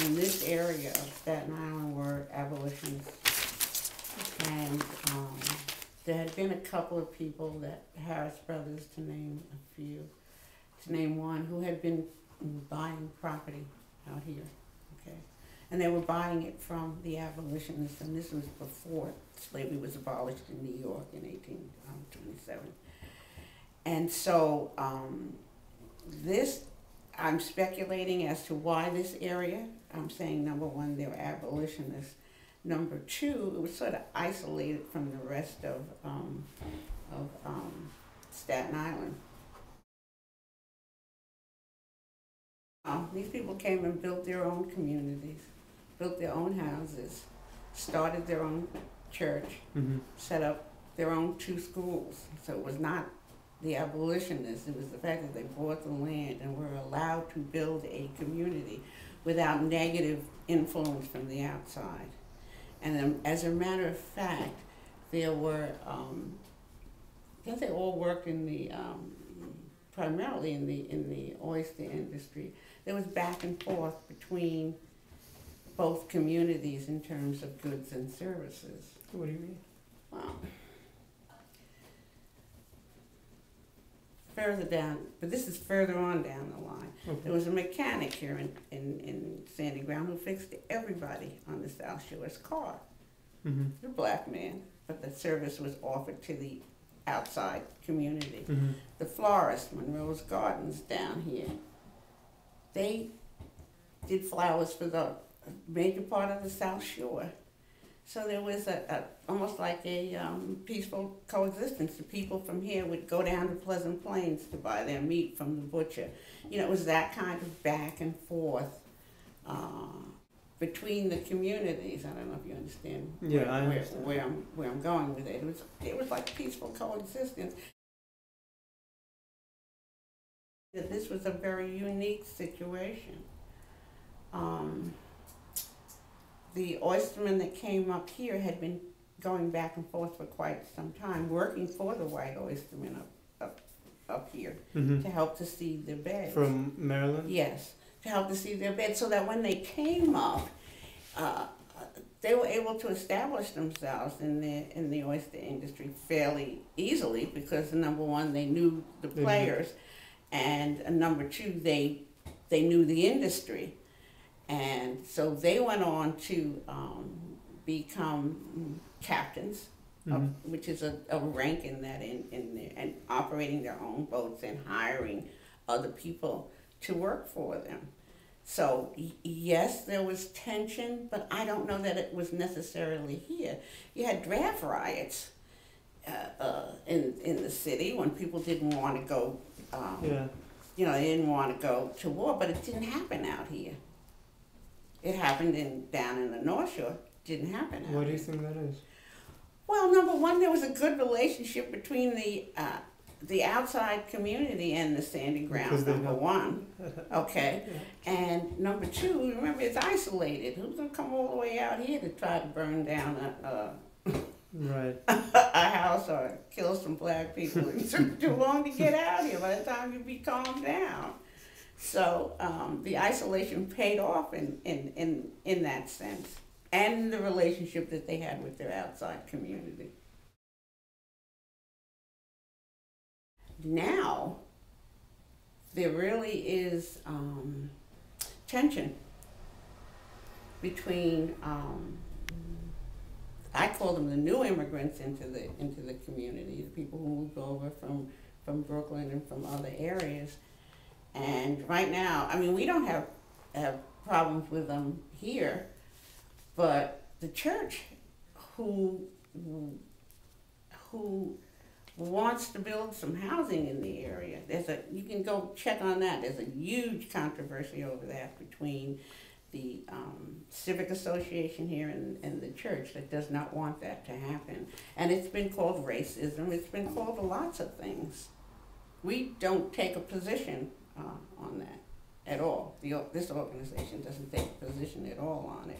in this area of Staten Island were abolitionists. And there had been a couple of people, that Harris brothers, to name a few, to name one, who had been buying property out here, okay? And they were buying it from the abolitionists, and this was before slavery was abolished in New York in 1827. And so this, I'm speculating as to why this area. I'm saying, number one, they were abolitionists. Number two, it was sort of isolated from the rest of Staten Island. These people came and built their own communities, built their own houses, started their own church, set up their own 2 schools. So it was not the abolitionists, it was the fact that they bought the land and were allowed to build a community without negative influence from the outside. And as a matter of fact, there were, I guess they all worked in the, primarily in the oyster industry. There was back and forth between both communities in terms of goods and services. What do you mean? Well, further down, but this is further on down the line. Okay. There was a mechanic here in Sandy Ground who fixed everybody on the South Shore's car. A black man, but the service was offered to the outside community. The florist, Monroe's Gardens down here, they did flowers for the major part of the South Shore. So there was almost like a peaceful coexistence. The people from here would go down to Pleasant Plains to buy their meat from the butcher. You know, it was that kind of back and forth between the communities. I don't know if you understand. Yeah, I understand. Where I'm going with it. It was like peaceful coexistence. This was a very unique situation. The oystermen that came up here had been going back and forth for quite some time, working for the white oystermen up here to help to seed their beds. From Maryland? Yes, to help to seed their beds, so that when they came up, they were able to establish themselves in the oyster industry fairly easily, because number one, they knew the players, and number two, they knew the industry. And so they went on to become captains, which is a rank in that in there, and operating their own boats and hiring other people to work for them. So yes, there was tension, but I don't know that it was necessarily here. You had draft riots in the city when people didn't want to go. You know, they didn't want to go to war, but it didn't happen out here. It happened down in the North Shore. Didn't happen out Why do you here. think that is? Well, number one, there was a good relationship between the outside community and the Sandy Ground, number one. Okay. Yeah. And number two, remember, it's isolated. Who's going to come all the way out here to try to burn down a house or kill some black people? It took too long to get out here by the time you be calmed down. So the isolation paid off in that sense, and the relationship that they had with their outside community. Now, there really is tension between, I call them the new immigrants into the community, the people who moved over from Brooklyn and from other areas. And right now, I mean, we don't have problems with them here, but the church who wants to build some housing in the area, you can go check on that. There's a huge controversy over that between the Civic Association here and the church that does not want that to happen. And it's been called racism. It's been called lots of things. We don't take a position on that at all. This organization doesn't take a position at all on it.